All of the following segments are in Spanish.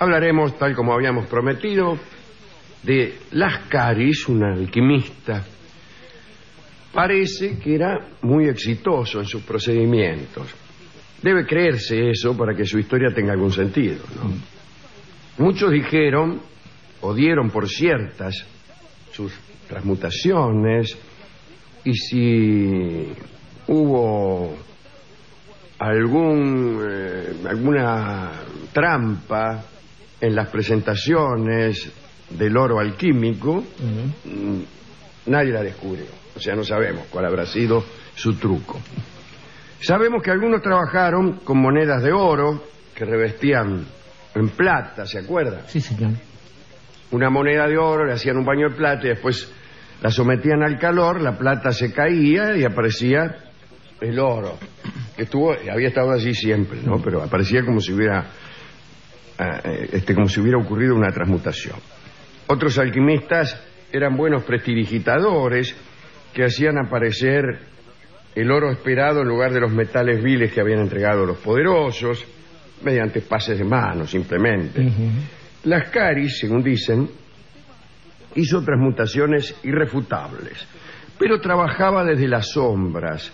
hablaremos, tal como habíamos prometido, de Lascaris, un alquimista. Parece que era muy exitoso en sus procedimientos. Debe creerse eso para que su historia tenga algún sentido, ¿no? Muchos dijeron, o dieron por ciertas, sus transmutaciones, y si hubo alguna trampa en las presentaciones del oro alquímico, nadie la descubrió. O sea, no sabemos cuál habrá sido su truco. Sabemos que algunos trabajaron con monedas de oro que revestían en plata, ¿se acuerdan? Sí, señor. Una moneda de oro, le hacían un baño de plata y después la sometían al calor, la plata se caía y aparecía el oro, que había estado allí siempre, ¿no? Pero aparecía como si hubiera ocurrido una transmutación. Otros alquimistas eran buenos prestidigitadores que hacían aparecer el oro esperado en lugar de los metales viles que habían entregado los poderosos, mediante pases de mano, simplemente. Lascaris, según dicen, hizo transmutaciones irrefutables, pero trabajaba desde las sombras.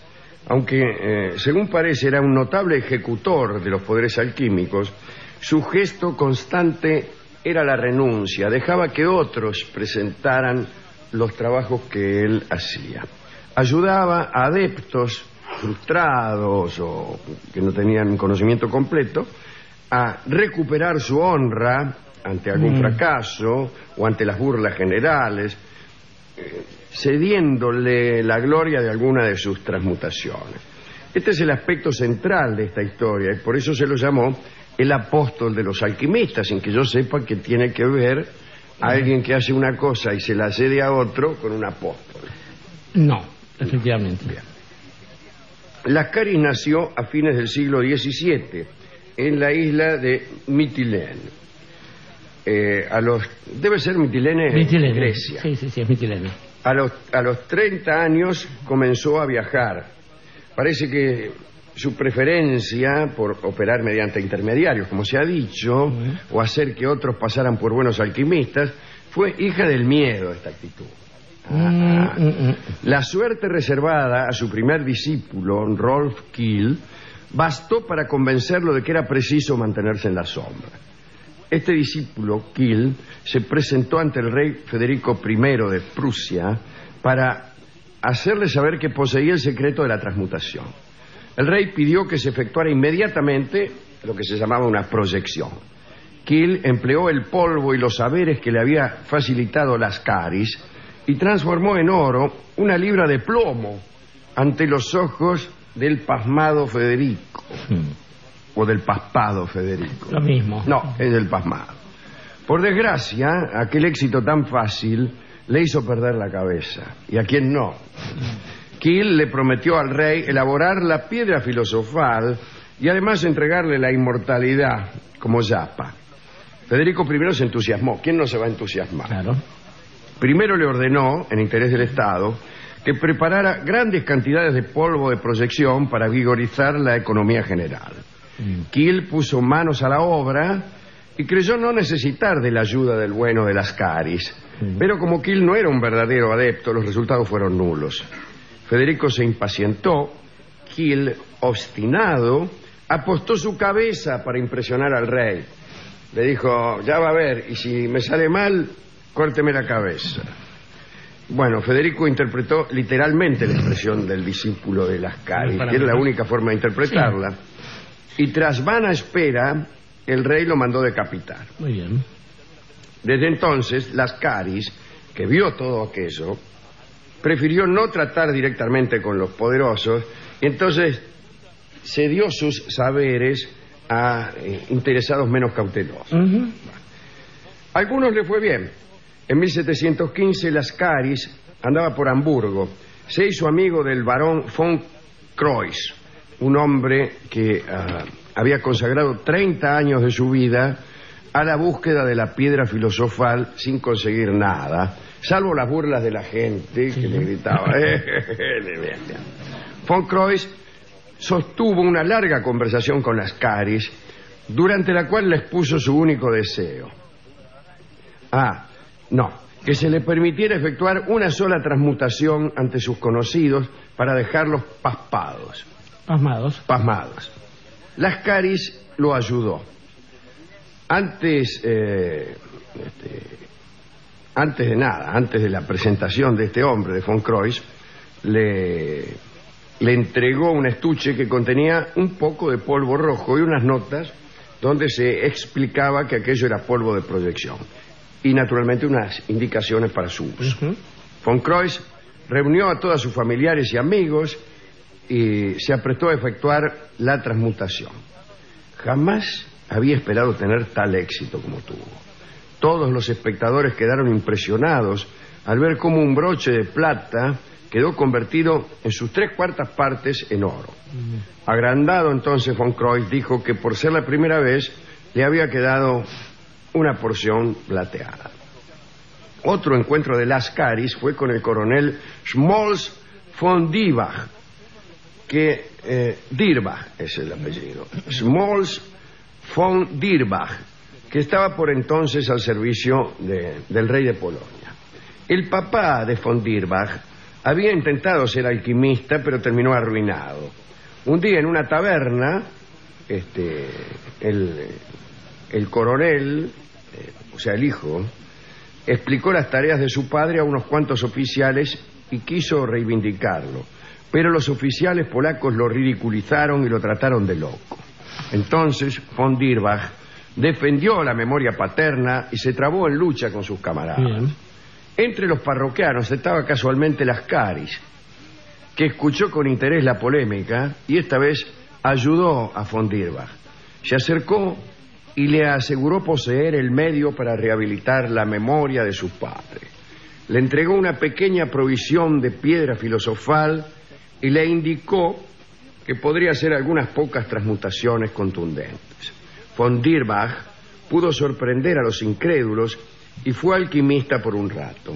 Aunque, según parece, era un notable ejecutor de los poderes alquímicos, su gesto constante era la renuncia. Dejaba que otros presentaran los trabajos que él hacía. Ayudaba a adeptos frustrados o que no tenían conocimiento completo a recuperar su honra ante algún fracaso o ante las burlas generales, cediéndole la gloria de alguna de sus transmutaciones. Este es el aspecto central de esta historia y por eso se lo llamó el apóstol de los alquimistas, sin que yo sepa que tiene que ver a alguien que hace una cosa y se la cede a otro con un apóstol. No, efectivamente. Bien. Lascaris nació a fines del siglo XVII en la isla de Mitilene. Debe ser Mitilene, Grecia. Sí, es Mitilene. A los 30 años comenzó a viajar. Parece que su preferencia por operar mediante intermediarios, como se ha dicho, o hacer que otros pasaran por buenos alquimistas, fue hija del miedo esta actitud. La suerte reservada a su primer discípulo, Rolf Kiel, bastó para convencerlo de que era preciso mantenerse en la sombra. Este discípulo, Kiel, se presentó ante el rey Federico I de Prusia para hacerle saber que poseía el secreto de la transmutación. El rey pidió que se efectuara inmediatamente lo que se llamaba una proyección. Kiel empleó el polvo y los saberes que le había facilitado Lascaris y transformó en oro una libra de plomo ante los ojos del pasmado Federico. O del paspado Federico. Lo mismo. No, es del pasmado. Por desgracia, aquel éxito tan fácil le hizo perder la cabeza. ¿Y a quién no? Kiel le prometió al rey elaborar la piedra filosofal y además entregarle la inmortalidad como yapa. Federico I se entusiasmó. ¿Quién no se va a entusiasmar? Claro. Primero le ordenó, en interés del Estado, que preparara grandes cantidades de polvo de proyección para vigorizar la economía general. Kiel puso manos a la obra y creyó no necesitar de la ayuda del bueno de Lascaris. Pero como Kiel no era un verdadero adepto, los resultados fueron nulos. Federico se impacientó. Kiel, obstinado, apostó su cabeza para impresionar al rey. Le dijo, ya va a ver, y si me sale mal, córteme la cabeza. Bueno, Federico interpretó literalmente la expresión del discípulo de Lascaris, que era la única forma de interpretarla. Sí. Y tras vana espera, el rey lo mandó decapitar. Muy bien. Desde entonces, Lascaris, que vio todo aquello, prefirió no tratar directamente con los poderosos, y entonces cedió sus saberes a interesados menos cautelosos. Bueno. A algunos le fue bien. En 1715, Lascaris andaba por Hamburgo. Se hizo amigo del barón von Croix, un hombre que había consagrado 30 años de su vida a la búsqueda de la piedra filosofal sin conseguir nada, salvo las burlas de la gente que le gritaba. Von Croix sostuvo una larga conversación con Lascaris, durante la cual le expuso su único deseo. Que se le permitiera efectuar una sola transmutación ante sus conocidos para dejarlos pasmados. Pasmados. Lascaris lo ayudó. Antes de la presentación de este hombre, de von Crois, le entregó un estuche que contenía un poco de polvo rojo y unas notas donde se explicaba que aquello era polvo de proyección y naturalmente unas indicaciones para su uso. Von Crois reunió a todos sus familiares y amigos y se apretó a efectuar la transmutación. Jamás había esperado tener tal éxito como tuvo. Todos los espectadores quedaron impresionados al ver cómo un broche de plata quedó convertido en sus 3/4 partes en oro. Agrandado entonces, von Crois dijo que por ser la primera vez le había quedado una porción plateada. Otro encuentro de Lascaris fue con el coronel Schmolz von Dierbach, Dierbach es el apellido, Schmolz von Dierbach, que estaba por entonces al servicio del rey de Polonia. El papá de von Dierbach había intentado ser alquimista, pero terminó arruinado. Un día en una taberna, el coronel, o sea, el hijo, explicó las tareas de su padre a unos cuantos oficiales y quiso reivindicarlo. Pero los oficiales polacos lo ridiculizaron y lo trataron de loco. Entonces, von Dierbach defendió la memoria paterna y se trabó en lucha con sus camaradas. Bien. Entre los parroquianos estaba casualmente Lascaris, que escuchó con interés la polémica y esta vez ayudó a von Dierbach. Se acercó y le aseguró poseer el medio para rehabilitar la memoria de su padre. Le entregó una pequeña provisión de piedra filosofal y le indicó que podría hacer algunas pocas transmutaciones contundentes. Von Dierbach pudo sorprender a los incrédulos y fue alquimista por un rato.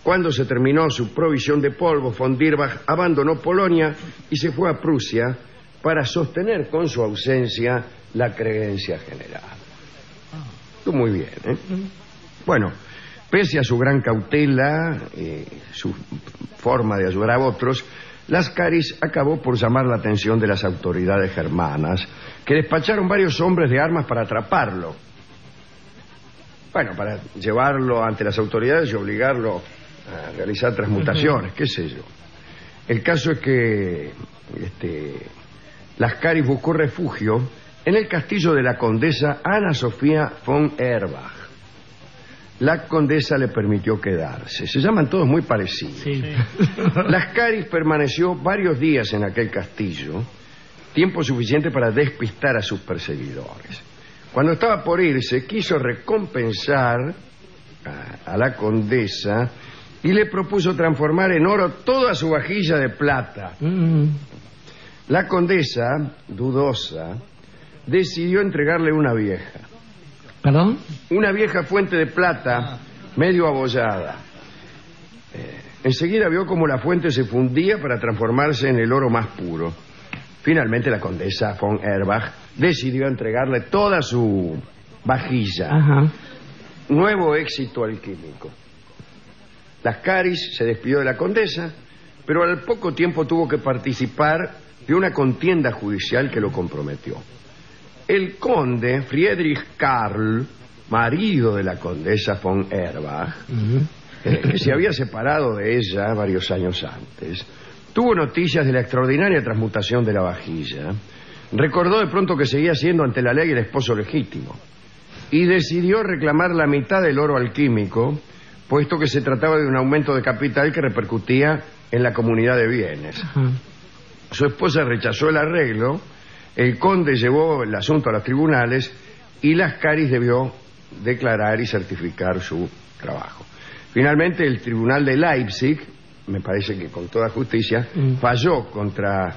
Cuando se terminó su provisión de polvo, von Dierbach abandonó Polonia y se fue a Prusia para sostener con su ausencia la creencia general. Estuvo muy bien, ¿eh? Bueno, pese a su gran cautela y su forma de ayudar a otros, Lascaris acabó por llamar la atención de las autoridades germanas, que despacharon varios hombres de armas para atraparlo. Bueno, para llevarlo ante las autoridades y obligarlo a realizar transmutaciones, qué sé yo. El caso es que Lascaris buscó refugio en el castillo de la condesa Ana Sofía von Erbach. La condesa le permitió quedarse. Se llaman todos muy parecidos. Sí. Lascaris permaneció varios días en aquel castillo, tiempo suficiente para despistar a sus perseguidores. Cuando estaba por irse, quiso recompensar a la condesa y le propuso transformar en oro toda su vajilla de plata. La condesa, dudosa, decidió entregarle una vieja. ¿Perdón? Una vieja fuente de plata, medio abollada. Enseguida vio cómo la fuente se fundía para transformarse en el oro más puro. Finalmente la condesa von Erbach decidió entregarle toda su vajilla. Ajá. Nuevo éxito alquímico. Lascaris se despidió de la condesa, pero al poco tiempo tuvo que participar de una contienda judicial que lo comprometió. El conde Friedrich Karl, marido de la condesa von Erbach, que se había separado de ella varios años antes, tuvo noticias de la extraordinaria transmutación de la vajilla. Recordó de pronto que seguía siendo ante la ley el esposo legítimo y decidió reclamar la mitad del oro alquímico, puesto que se trataba de un aumento de capital que repercutía en la comunidad de bienes. Su esposa rechazó el arreglo. El conde llevó el asunto a los tribunales y Lascaris debió declarar y certificar su trabajo. Finalmente, el tribunal de Leipzig, me parece que con toda justicia, falló contra...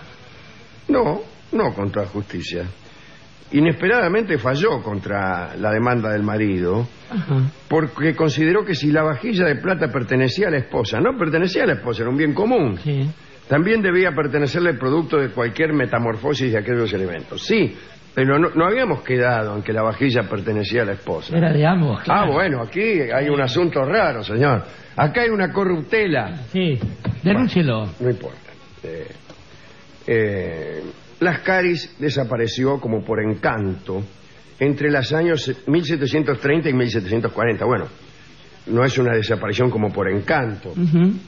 No con toda justicia. Inesperadamente falló contra la demanda del marido, porque consideró que si la vajilla de plata pertenecía a la esposa, no pertenecía a la esposa, era un bien común. Sí. También debía pertenecerle el producto de cualquier metamorfosis de aquellos elementos. Sí, Pero no habíamos quedado en que la vajilla pertenecía a la esposa. Era de ambos, claro. Ah, bueno, aquí hay un asunto raro, señor. Acá hay una corruptela. Sí, denúncielo. Bueno, no importa. Lascaris desapareció como por encanto entre los años 1730 y 1740. Bueno, no es una desaparición como por encanto.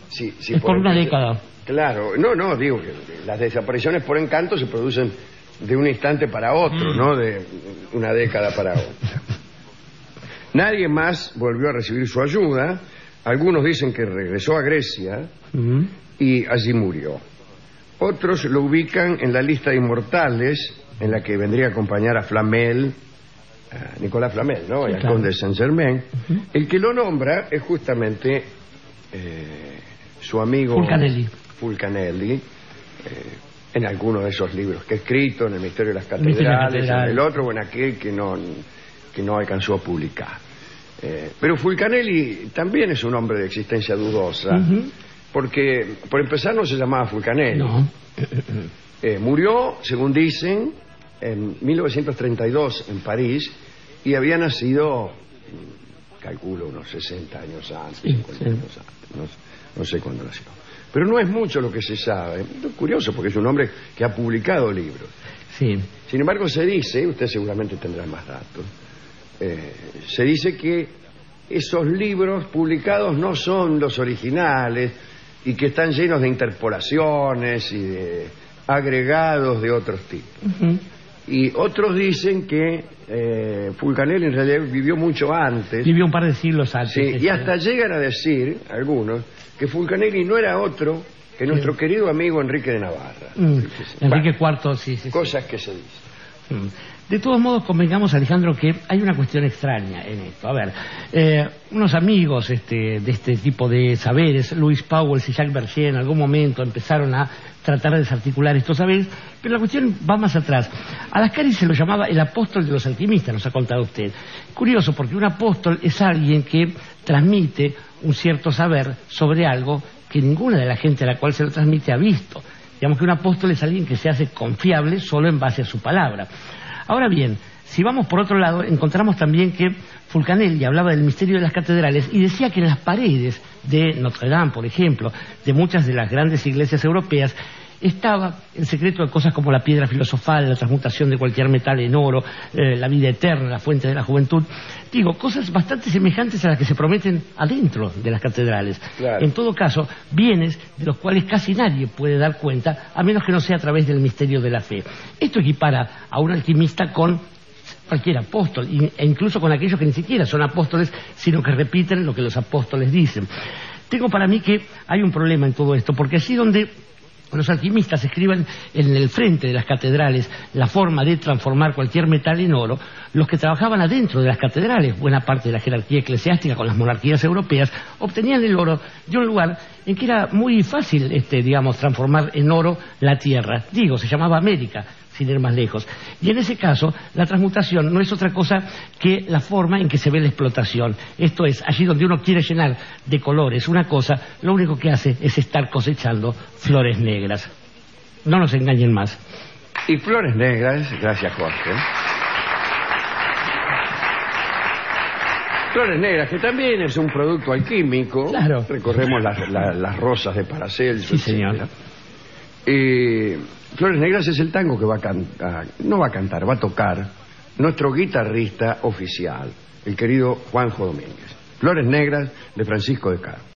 Sí, es por una década. Claro, no, digo que las desapariciones por encanto se producen de un instante para otro, no de una década para otra. Nadie más volvió a recibir su ayuda. Algunos dicen que regresó a Grecia y allí murió. Otros lo ubican en la lista de inmortales, en la que vendría a acompañar a Flamel, a Nicolás Flamel, ¿no? Sí, y al conde de Saint-Germain. El que lo nombra es justamente su amigo Fulcanelli, en alguno de esos libros que ha escrito, en El misterio de las catedrales, en el otro o en aquel que no alcanzó a publicar. Pero Fulcanelli también es un hombre de existencia dudosa, porque por empezar no se llamaba Fulcanelli. No. Murió, según dicen, en 1932 en París y había nacido, calculo, unos 60 años antes, 50 años antes, no sé cuándo nació. Pero no es mucho lo que se sabe. Es curioso porque es un hombre que ha publicado libros. Sí. Sin embargo, se dice, usted seguramente tendrá más datos, se dice que esos libros publicados no son los originales y que están llenos de interpolaciones y de agregados de otros tipos. Y otros dicen que Fulcanelli en realidad vivió mucho antes. Vivió un par de siglos antes. Sí, y hasta llegan a decir, algunos, que Fulcanelli no era otro que nuestro querido amigo Enrique de Navarra. Enrique IV, sí. Cosas que se dicen. De todos modos, convengamos, Alejandro, que hay una cuestión extraña en esto. A ver, unos amigos de este tipo de saberes, Louis Pauwels y Jacques Bergier, en algún momento empezaron a tratar de desarticular estos saberes, pero la cuestión va más atrás. A Lascaris se lo llamaba el apóstol de los alquimistas, nos ha contado usted. Curioso, porque un apóstol es alguien que transmite un cierto saber sobre algo que ninguna de la gente a la cual se lo transmite ha visto. Digamos que un apóstol es alguien que se hace confiable solo en base a su palabra. Ahora bien, si vamos por otro lado, encontramos también que Fulcanelli hablaba del misterio de las catedrales y decía que en las paredes de Notre Dame, por ejemplo, de muchas de las grandes iglesias europeas, estaba el secreto de cosas como la piedra filosofal, la transmutación de cualquier metal en oro, la vida eterna, la fuente de la juventud. Digo, cosas bastante semejantes a las que se prometen adentro de las catedrales. Claro. En todo caso, bienes de los cuales casi nadie puede dar cuenta, a menos que no sea a través del misterio de la fe. Esto equipara a un alquimista con cualquier apóstol, e incluso con aquellos que ni siquiera son apóstoles, sino que repiten lo que los apóstoles dicen. Tengo para mí que hay un problema en todo esto, porque así donde los alquimistas escriben en el frente de las catedrales la forma de transformar cualquier metal en oro, los que trabajaban adentro de las catedrales, buena parte de la jerarquía eclesiástica con las monarquías europeas, obtenían el oro de un lugar en que era muy fácil, transformar en oro la tierra. Se llamaba América, sin ir más lejos. Y en ese caso, la transmutación no es otra cosa que la forma en que se ve la explotación. Esto es, allí donde uno quiere llenar de colores una cosa, lo único que hace es estar cosechando flores negras. No nos engañen más. Y flores negras, gracias Jorge. Flores negras, que también es un producto alquímico. Claro. Recorremos las rosas de Paracelso. Sí, señor. Flores Negras es el tango que va a tocar nuestro guitarrista oficial, el querido Juanjo Domínguez. Flores Negras de Francisco de Caro.